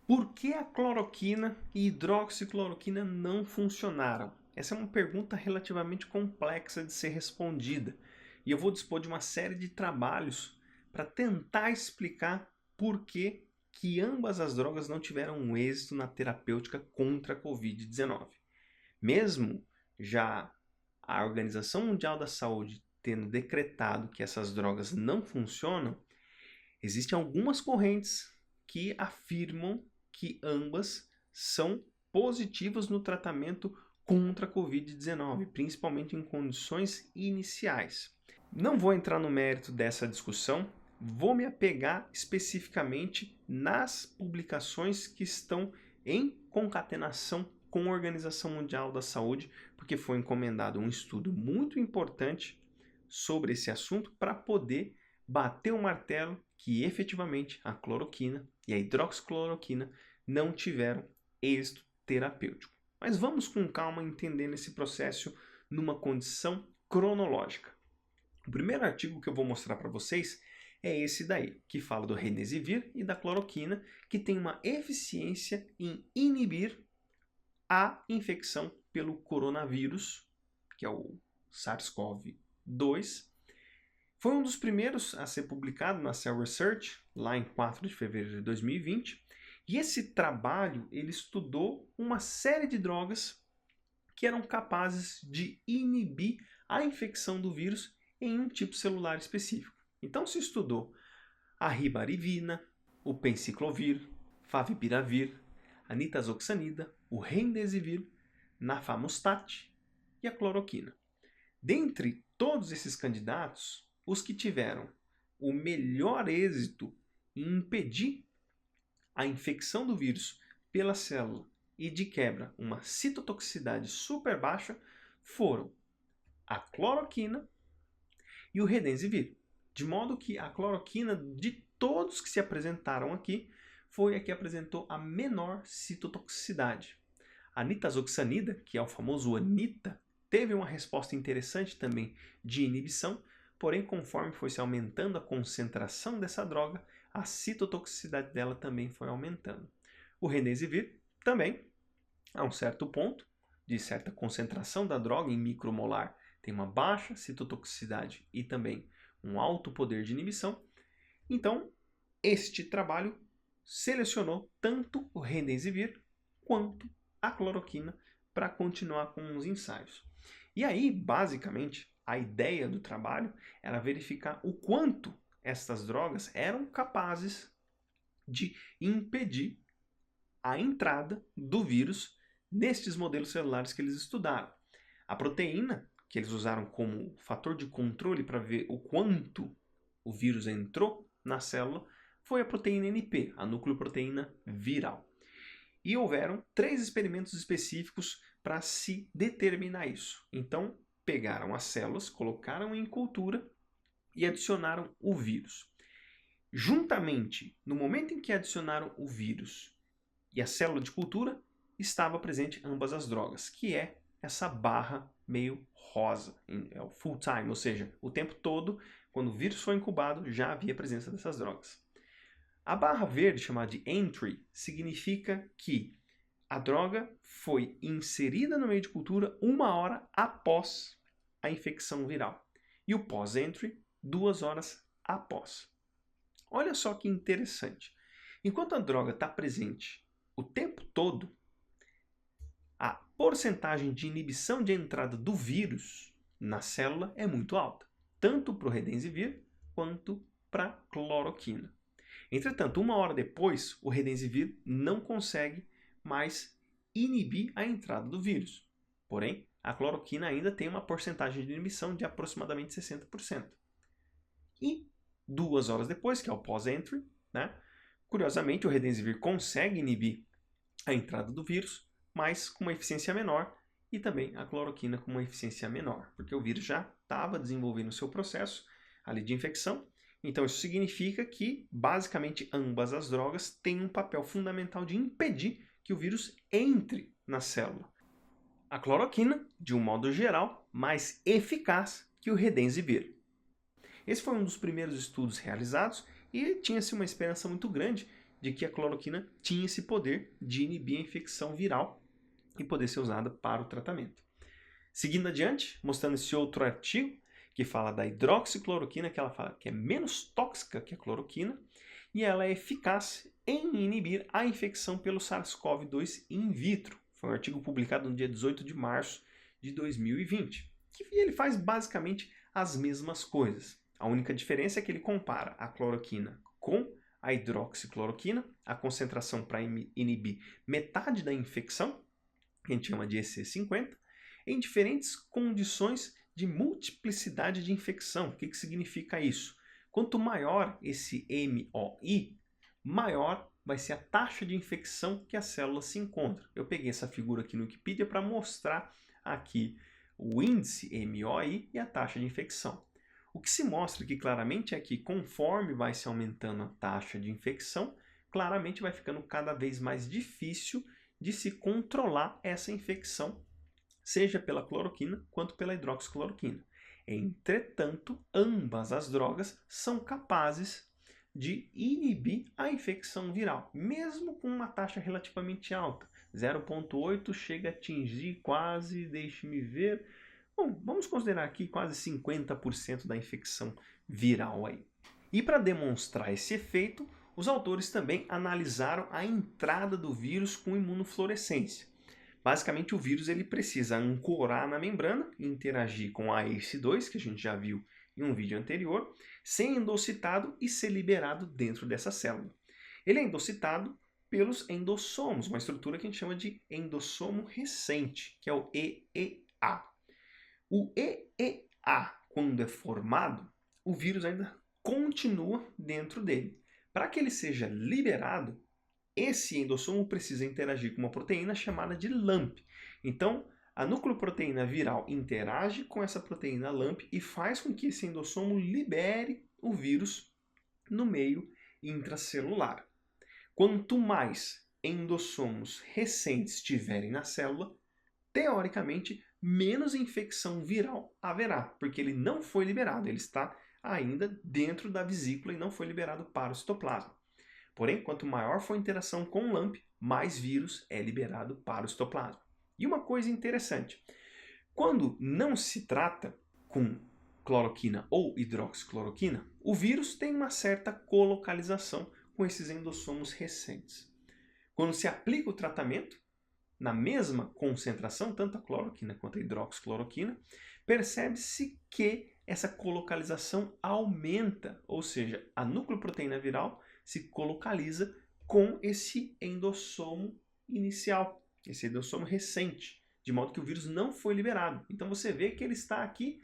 Por que a cloroquina e hidroxicloroquina não funcionaram? Essa é uma pergunta relativamente complexa de ser respondida e eu vou dispor de uma série de trabalhos para tentar explicar por que ambas as drogas não tiveram um êxito na terapêutica contra a Covid-19. Mesmo já a Organização Mundial da Saúde tendo decretado que essas drogas não funcionam, existem algumas correntes que afirmam que ambas são positivas no tratamento contra a Covid-19, principalmente em condições iniciais. Não vou entrar no mérito dessa discussão, vou me apegar especificamente nas publicações que estão em concatenação com a Organização Mundial da Saúde, porque foi encomendado um estudo muito importante sobre esse assunto para poder bater o martelo que efetivamente a cloroquina e a hidroxicloroquina não tiveram êxito terapêutico. Mas vamos com calma entendendo esse processo numa condição cronológica. O primeiro artigo que eu vou mostrar para vocês é esse daí, que fala do Remdesivir e da cloroquina, que tem uma eficiência em inibir a infecção pelo coronavírus, que é o SARS-CoV-2. Foi um dos primeiros a ser publicado na Cell Research, lá em 4 de fevereiro de 2020. E esse trabalho ele estudou uma série de drogas que eram capazes de inibir a infecção do vírus em um tipo celular específico. Então se estudou a ribavirina, o penciclovir, favipiravir, a nitazoxanida, o remdesivir, nafamostat e a cloroquina. Dentre todos esses candidatos, os que tiveram o melhor êxito em impedir a infecção do vírus pela célula e de quebra uma citotoxicidade super baixa foram a cloroquina e o remdesivir. De modo que a cloroquina, de todos que se apresentaram aqui, foi a que apresentou a menor citotoxicidade. A nitazoxanida, que é o famoso ANITA, teve uma resposta interessante também de inibição, porém, conforme foi se aumentando a concentração dessa droga, a citotoxicidade dela também foi aumentando. O remdesivir também, a um certo ponto, de certa concentração da droga em micromolar, tem uma baixa citotoxicidade e também um alto poder de inibição. Então, este trabalho selecionou tanto o remdesivir quanto a cloroquina para continuar com os ensaios. E aí, basicamente, a ideia do trabalho era verificar o quanto estas drogas eram capazes de impedir a entrada do vírus nestes modelos celulares que eles estudaram. A proteína que eles usaram como fator de controle para ver o quanto o vírus entrou na célula foi a proteína NP, a nucleoproteína viral. E houveram 3 experimentos específicos para se determinar isso. Então, pegaram as células, colocaram em cultura e adicionaram o vírus. Juntamente, no momento em que adicionaram o vírus e a célula de cultura, estava presente ambas as drogas, que é essa barra meio rosa, é o full time, ou seja, o tempo todo, quando o vírus foi incubado, já havia presença dessas drogas. A barra verde, chamada de entry, significa que a droga foi inserida no meio de cultura 1 hora após a infecção viral. E o pós-entry, 2 horas após. Olha só que interessante. Enquanto a droga está presente o tempo todo, a porcentagem de inibição de entrada do vírus na célula é muito alta, tanto para o remdesivir quanto para a cloroquina. Entretanto, 1 hora depois, o remdesivir não consegue mais inibir a entrada do vírus. Porém, a cloroquina ainda tem uma porcentagem de inibição de aproximadamente 60%. E 2 horas depois, que é o pós-entry, curiosamente o remdesivir consegue inibir a entrada do vírus, mas com uma eficiência menor, e também a cloroquina com uma eficiência menor, porque o vírus já estava desenvolvendo o seu processo ali de infecção. Então isso significa que, basicamente, ambas as drogas têm um papel fundamental de impedir que o vírus entre na célula. A cloroquina, de um modo geral, mais eficaz que o remdesivir. Esse foi um dos primeiros estudos realizados e tinha-se uma esperança muito grande de que a cloroquina tinha esse poder de inibir a infecção viral e poder ser usada para o tratamento. Seguindo adiante, mostrando esse outro artigo, que fala da hidroxicloroquina, que ela fala que é menos tóxica que a cloroquina, e ela é eficaz em inibir a infecção pelo SARS-CoV-2 in vitro. Foi um artigo publicado no dia 18 de março de 2020, que ele faz basicamente as mesmas coisas. A única diferença é que ele compara a cloroquina com a hidroxicloroquina, a concentração para inibir metade da infecção, que a gente chama de EC50, em diferentes condições de multiplicidade de infecção. O que significa isso? Quanto maior esse MOI, maior vai ser a taxa de infecção que a célula se encontra. Eu peguei essa figura aqui no Wikipedia para mostrar aqui o índice MOI e a taxa de infecção. O que se mostra aqui claramente é que conforme vai se aumentando a taxa de infecção, claramente vai ficando cada vez mais difícil de se controlar essa infecção, seja pela cloroquina quanto pela hidroxicloroquina. Entretanto, ambas as drogas são capazes de inibir a infecção viral, mesmo com uma taxa relativamente alta. 0,8 chega a atingir quase, deixe-me ver, bom, vamos considerar aqui quase 50% da infecção viral aí. E para demonstrar esse efeito, os autores também analisaram a entrada do vírus com imunofluorescência. Basicamente, o vírus ele precisa ancorar na membrana e interagir com a ACE2, que a gente já viu em um vídeo anterior, ser endocitado e ser liberado dentro dessa célula. Ele é endocitado pelos endossomos, uma estrutura que a gente chama de endossomo recente, que é o EEA. O EEA, quando é formado, o vírus ainda continua dentro dele. Para que ele seja liberado, esse endossomo precisa interagir com uma proteína chamada de LAMP. Então, a nucleoproteína viral interage com essa proteína LAMP e faz com que esse endossomo libere o vírus no meio intracelular. Quanto mais endossomos recentes tiverem na célula, teoricamente, menos infecção viral haverá, porque ele não foi liberado, ele está ainda dentro da vesícula e não foi liberado para o citoplasma. Porém, quanto maior for a interação com o LAMP, mais vírus é liberado para o citoplasma. E uma coisa interessante, quando não se trata com cloroquina ou hidroxicloroquina, o vírus tem uma certa colocalização com esses endossomos recentes. Quando se aplica o tratamento, na mesma concentração, tanto a cloroquina quanto a hidroxicloroquina, percebe-se que essa colocalização aumenta, ou seja, a nucleoproteína viral se colocaliza com esse endossomo inicial, esse endossomo recente, de modo que o vírus não foi liberado. Então você vê que ele está aqui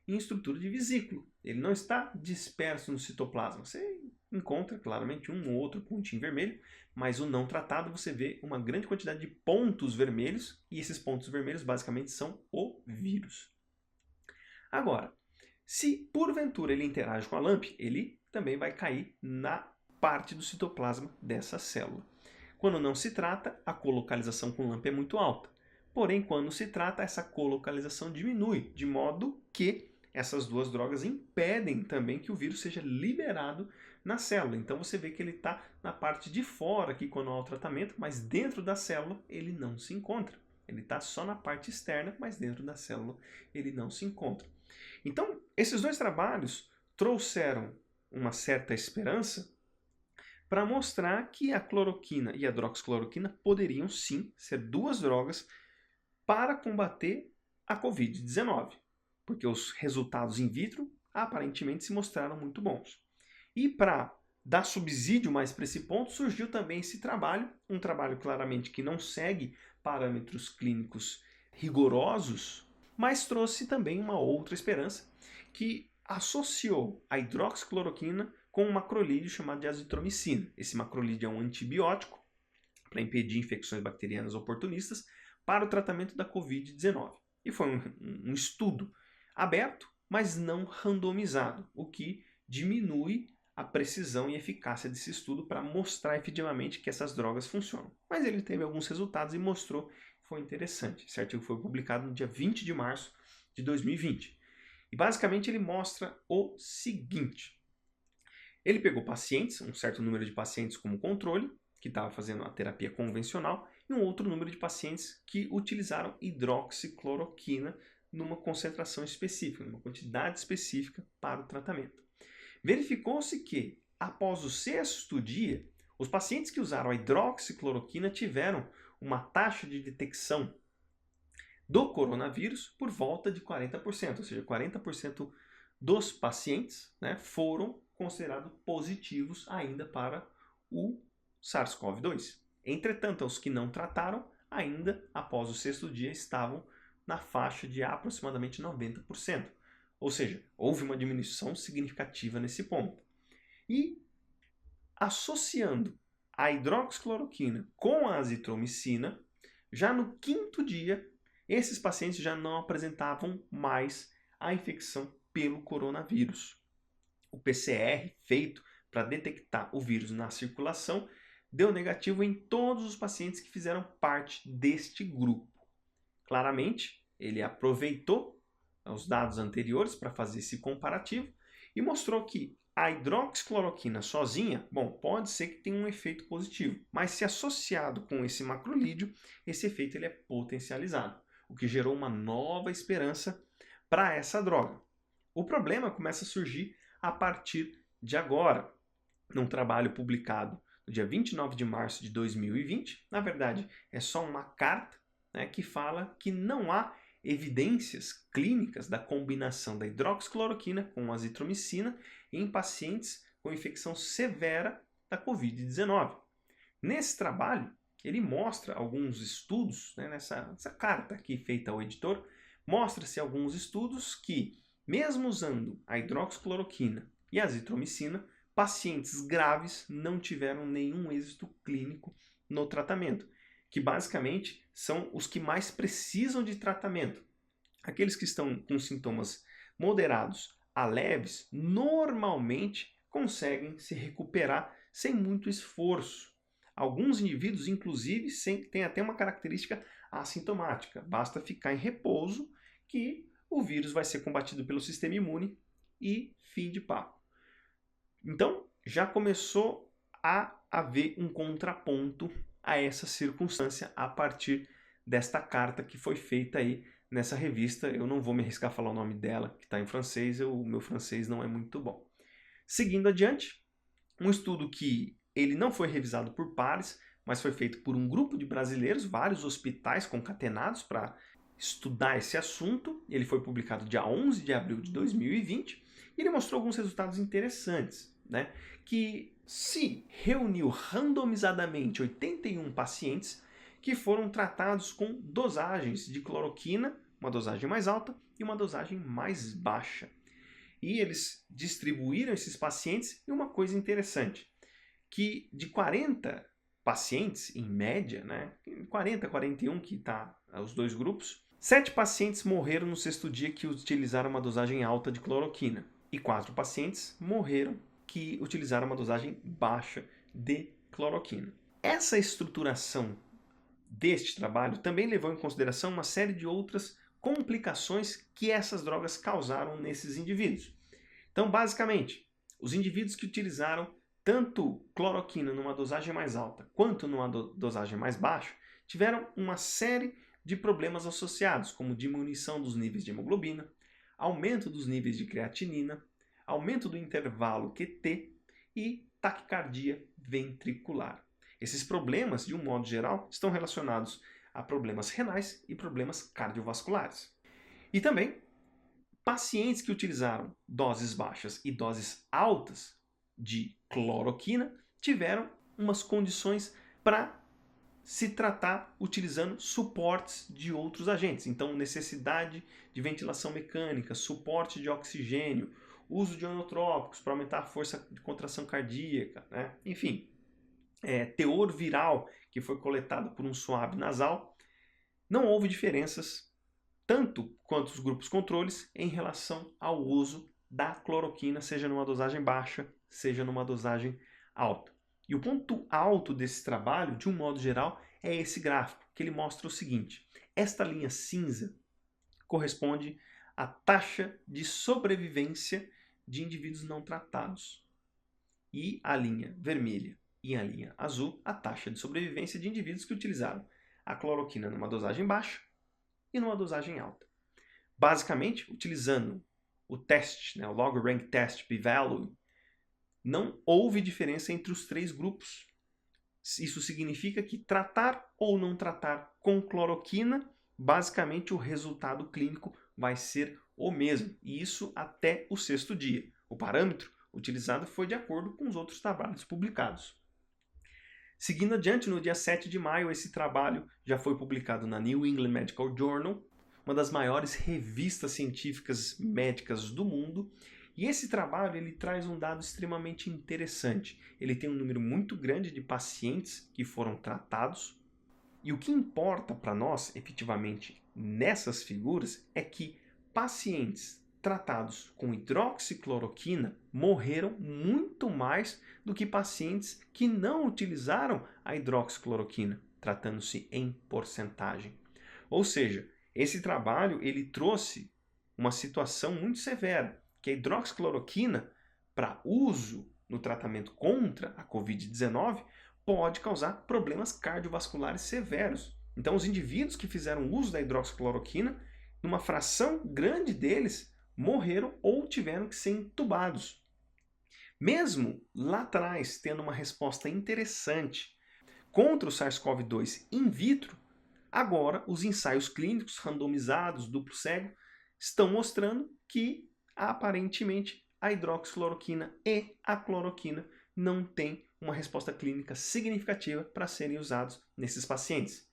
em estrutura de vesículo, ele não está disperso no citoplasma. Você encontra claramente um ou outro pontinho vermelho, mas o não tratado você vê uma grande quantidade de pontos vermelhos, e esses pontos vermelhos basicamente são o vírus. Agora, se porventura ele interage com a LAMP, ele também vai cair na parte do citoplasma dessa célula. Quando não se trata, a colocalização com LAMP é muito alta. Porém, quando se trata, essa colocalização diminui, de modo que essas duas drogas impedem também que o vírus seja liberado na célula. Então você vê que ele está na parte de fora aqui quando há o tratamento, mas dentro da célula ele não se encontra. Ele está só na parte externa, mas dentro da célula ele não se encontra. Então, esses dois trabalhos trouxeram uma certa esperança para mostrar que a cloroquina e a hidroxicloroquina poderiam sim ser duas drogas para combater a Covid-19, porque os resultados in vitro aparentemente se mostraram muito bons. E para dar subsídio mais para esse ponto, surgiu também esse trabalho, um trabalho claramente que não segue parâmetros clínicos rigorosos, mas trouxe também uma outra esperança, que associou a hidroxicloroquina com um macrolídeo chamado de azitromicina. Esse macrolídeo é um antibiótico para impedir infecções bacterianas oportunistas para o tratamento da Covid-19. E foi um estudo aberto, mas não randomizado, o que diminui a precisão e eficácia desse estudo para mostrar efetivamente que essas drogas funcionam. Mas ele teve alguns resultados e mostrou que foi interessante. Esse artigo foi publicado no dia 20 de março de 2020. E basicamente ele mostra o seguinte: Ele pegou pacientes, um certo número de pacientes como controle, que estava fazendo a terapia convencional, e um outro número de pacientes que utilizaram hidroxicloroquina numa concentração específica, numa quantidade específica para o tratamento. Verificou-se que, após o sexto dia, os pacientes que usaram a hidroxicloroquina tiveram uma taxa de detecção do coronavírus por volta de 40%, ou seja, 40% dos pacientes, né, foram considerados positivos ainda para o SARS-CoV-2. Entretanto, os que não trataram, ainda após o sexto dia, estavam na faixa de aproximadamente 90%. Ou seja, houve uma diminuição significativa nesse ponto. E associando a hidroxicloroquina com a azitromicina, já no quinto dia, esses pacientes já não apresentavam mais a infecção pelo coronavírus. O PCR feito para detectar o vírus na circulação deu negativo em todos os pacientes que fizeram parte deste grupo. Claramente, ele aproveitou os dados anteriores para fazer esse comparativo e mostrou que a hidroxicloroquina sozinha, bom, pode ser que tenha um efeito positivo, mas se associado com esse macrolídeo, esse efeito ele é potencializado, o que gerou uma nova esperança para essa droga. O problema começa a surgir a partir de agora, num trabalho publicado no dia 29 de março de 2020, na verdade é só uma carta, né, que fala que não há evidências clínicas da combinação da hidroxicloroquina com azitromicina em pacientes com infecção severa da Covid-19. Nesse trabalho, ele mostra alguns estudos, né, nessa carta aqui feita ao editor, mostra-se alguns estudos que, mesmo usando a hidroxicloroquina e a azitromicina, pacientes graves não tiveram nenhum êxito clínico no tratamento, que basicamente são os que mais precisam de tratamento. Aqueles que estão com sintomas moderados a leves, normalmente conseguem se recuperar sem muito esforço. Alguns indivíduos, inclusive, têm até uma característica assintomática. Basta ficar em repouso que o vírus vai ser combatido pelo sistema imune e fim de papo. Então, já começou a haver um contraponto a essa circunstância a partir desta carta que foi feita aí nessa revista. Eu não vou me arriscar a falar o nome dela, que está em francês, o meu francês não é muito bom. Seguindo adiante, um estudo que ele não foi revisado por pares, mas foi feito por um grupo de brasileiros, vários hospitais concatenados para estudar esse assunto. Ele foi publicado dia 11 de abril de 2020 e ele mostrou alguns resultados interessantes, né? Que se reuniu randomizadamente 81 pacientes que foram tratados com dosagens de cloroquina, uma dosagem mais alta e uma dosagem mais baixa. E eles distribuíram esses pacientes, e uma coisa interessante, que de 40 pacientes, em média, né, 40, 41 que está os dois grupos, 7 pacientes morreram no sexto dia que utilizaram uma dosagem alta de cloroquina, e 4 pacientes morreram que utilizaram uma dosagem baixa de cloroquina. Essa estruturação deste trabalho também levou em consideração uma série de outras complicações que essas drogas causaram nesses indivíduos. Então, basicamente, os indivíduos que utilizaram tanto cloroquina numa dosagem mais alta quanto numa dosagem mais baixa tiveram uma série de problemas associados, como diminuição dos níveis de hemoglobina, aumento dos níveis de creatinina, aumento do intervalo QT e taquicardia ventricular. Esses problemas, de um modo geral, estão relacionados a problemas renais e problemas cardiovasculares. E também, pacientes que utilizaram doses baixas e doses altas de cloroquina tiveram umas condições para se tratar utilizando suportes de outros agentes. Então, necessidade de ventilação mecânica, suporte de oxigênio, uso de onotrópicos para aumentar a força de contração cardíaca, né? Enfim, teor viral que foi coletado por um suave nasal. Não houve diferenças, tanto quanto os grupos controles, em relação ao uso da cloroquina, seja numa dosagem baixa, seja numa dosagem alta. E o ponto alto desse trabalho, de um modo geral, é esse gráfico, que ele mostra o seguinte: esta linha cinza corresponde à taxa de sobrevivência de indivíduos não tratados. e a linha vermelha e a linha azul a taxa de sobrevivência de indivíduos que utilizaram a cloroquina numa dosagem baixa e numa dosagem alta. Basicamente, utilizando o teste, o Log Rank Test P-Value, não houve diferença entre os 3 grupos. Isso significa que tratar ou não tratar com cloroquina, basicamente o resultado clínico vai ser o mesmo, e isso até o 6º dia. O parâmetro utilizado foi de acordo com os outros trabalhos publicados. Seguindo adiante, no dia 7 de maio, esse trabalho já foi publicado na New England Medical Journal, uma das maiores revistas científicas médicas do mundo, e esse trabalho ele traz um dado extremamente interessante. Ele tem um número muito grande de pacientes que foram tratados, e o que importa para nós, efetivamente, nessas figuras, é que pacientes tratados com hidroxicloroquina morreram muito mais do que pacientes que não utilizaram a hidroxicloroquina, tratando-se em porcentagem. Ou seja, esse trabalho ele trouxe uma situação muito severa, que a hidroxicloroquina, para uso no tratamento contra a Covid-19, pode causar problemas cardiovasculares severos. Então, os indivíduos que fizeram uso da hidroxicloroquina, numa fração grande deles, morreram ou tiveram que ser entubados. Mesmo lá atrás, tendo uma resposta interessante contra o SARS-CoV-2 in vitro, agora os ensaios clínicos randomizados, duplo cego, estão mostrando que, aparentemente, a hidroxicloroquina e a cloroquina não têm uma resposta clínica significativa para serem usados nesses pacientes.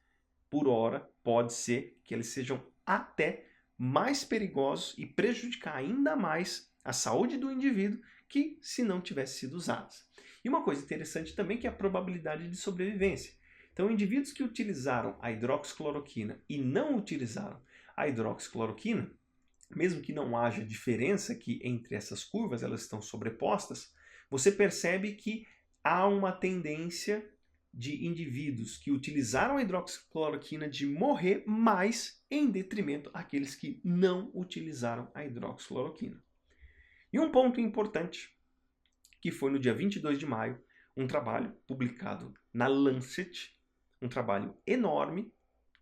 Por ora, pode ser que eles sejam até mais perigosos e prejudicar ainda mais a saúde do indivíduo que se não tivesse sido usados. E uma coisa interessante também que é a probabilidade de sobrevivência. Então, indivíduos que utilizaram a hidroxicloroquina e não utilizaram a hidroxicloroquina, mesmo que não haja diferença aqui entre essas curvas, elas estão sobrepostas, você percebe que há uma tendência de indivíduos que utilizaram a hidroxicloroquina de morrer mais em detrimento àqueles que não utilizaram a hidroxicloroquina. E um ponto importante, que foi no dia 22 de maio, um trabalho publicado na Lancet, um trabalho enorme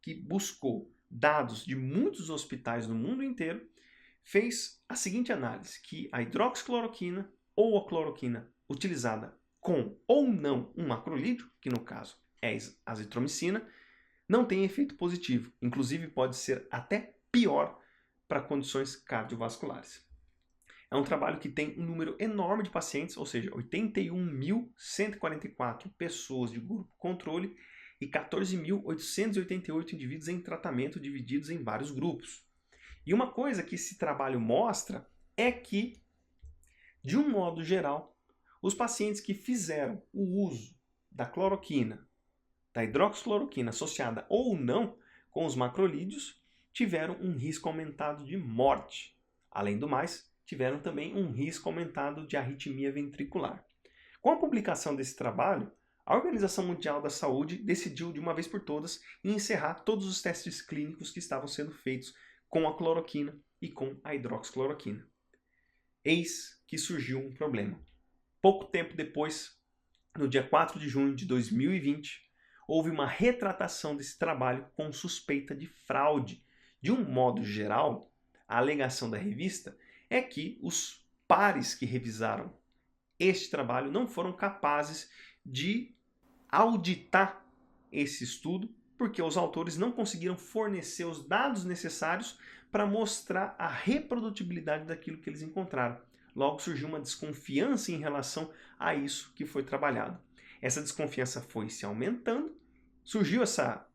que buscou dados de muitos hospitais no mundo inteiro, fez a seguinte análise, que a hidroxicloroquina ou a cloroquina utilizada com ou não um macrolídeo, que no caso é a azitromicina, não tem efeito positivo. Inclusive pode ser até pior para condições cardiovasculares. É um trabalho que tem um número enorme de pacientes, ou seja, 81.144 pessoas de grupo controle e 14.888 indivíduos em tratamento divididos em vários grupos. E uma coisa que esse trabalho mostra é que, de um modo geral, os pacientes que fizeram o uso da cloroquina, da hidroxicloroquina associada ou não com os macrolídeos, tiveram um risco aumentado de morte. Além do mais, tiveram também um risco aumentado de arritmia ventricular. Com a publicação desse trabalho, a Organização Mundial da Saúde decidiu de uma vez por todas encerrar todos os testes clínicos que estavam sendo feitos com a cloroquina e com a hidroxicloroquina. Eis que surgiu um problema. Pouco tempo depois, no dia 4 de junho de 2020, houve uma retratação desse trabalho com suspeita de fraude. De um modo geral, a alegação da revista é que os pares que revisaram este trabalho não foram capazes de auditar esse estudo, porque os autores não conseguiram fornecer os dados necessários para mostrar a reprodutibilidade daquilo que eles encontraram. Logo surgiu uma desconfiança em relação a isso que foi trabalhado. Essa desconfiança foi se aumentando, surgiu essa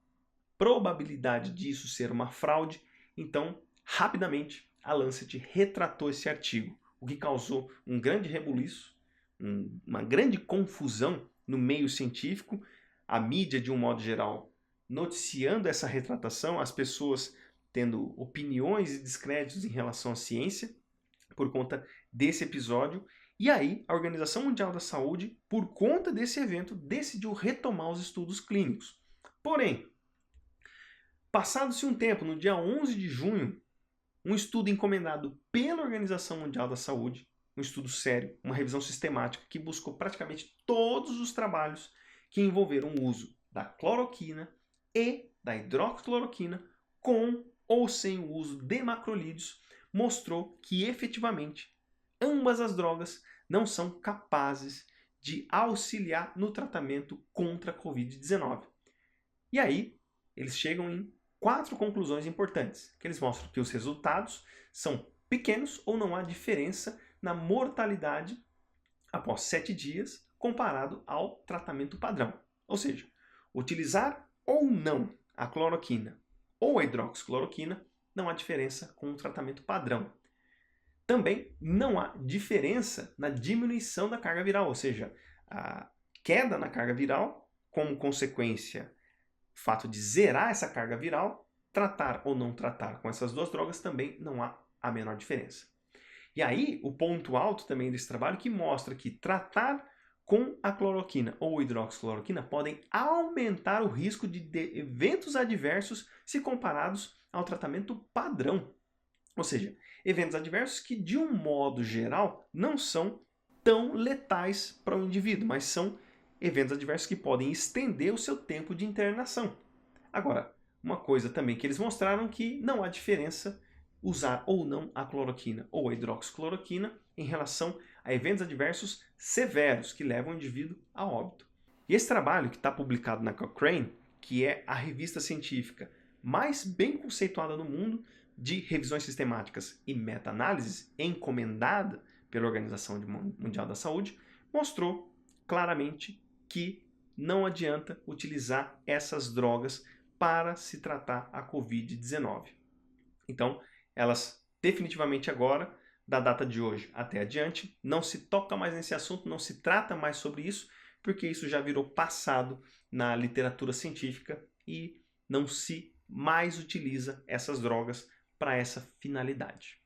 probabilidade disso ser uma fraude, então, rapidamente, a Lancet retratou esse artigo, o que causou um grande rebuliço, uma grande confusão no meio científico, a mídia, de um modo geral, noticiando essa retratação, as pessoas tendo opiniões e descréditos em relação à ciência, por conta desse episódio, e aí a Organização Mundial da Saúde, por conta desse evento, decidiu retomar os estudos clínicos. Porém, passado-se um tempo, no dia 11 de junho, um estudo encomendado pela Organização Mundial da Saúde um estudo sério, uma revisão sistemática que buscou praticamente todos os trabalhos que envolveram o uso da cloroquina e da hidroxicloroquina com ou sem o uso de macrolídeos, mostrou que efetivamente ambas as drogas não são capazes de auxiliar no tratamento contra a Covid-19. E aí, eles chegam em 4 conclusões importantes, que eles mostram que os resultados são pequenos ou não há diferença na mortalidade após 7 dias comparado ao tratamento padrão. Ou seja, utilizar ou não a cloroquina ou a hidroxicloroquina não há diferença com o tratamento padrão. Também não há diferença na diminuição da carga viral, ou seja, a queda na carga viral, como consequência, o fato de zerar essa carga viral, tratar ou não tratar com essas duas drogas também não há a menor diferença. E aí, o ponto alto também desse trabalho que mostra que tratar com a cloroquina ou hidroxicloroquina podem aumentar o risco de eventos adversos se comparados ao tratamento padrão. Ou seja, eventos adversos que, de um modo geral, não são tão letais para o indivíduo, mas são eventos adversos que podem estender o seu tempo de internação. Agora, uma coisa também que eles mostraram que não há diferença usar ou não a cloroquina ou a hidroxicloroquina em relação a eventos adversos severos que levam o indivíduo a óbito. E esse trabalho que está publicado na Cochrane, que é a revista científica mais bem conceituada no mundo de revisões sistemáticas e meta-análises, encomendada pela Organização Mundial da Saúde, mostrou claramente que não adianta utilizar essas drogas para se tratar a Covid-19. Então, elas definitivamente agora, da data de hoje até adiante, não se toca mais nesse assunto, não se trata mais sobre isso, porque isso já virou passado na literatura científica e não se mais utiliza essas drogas para essa finalidade.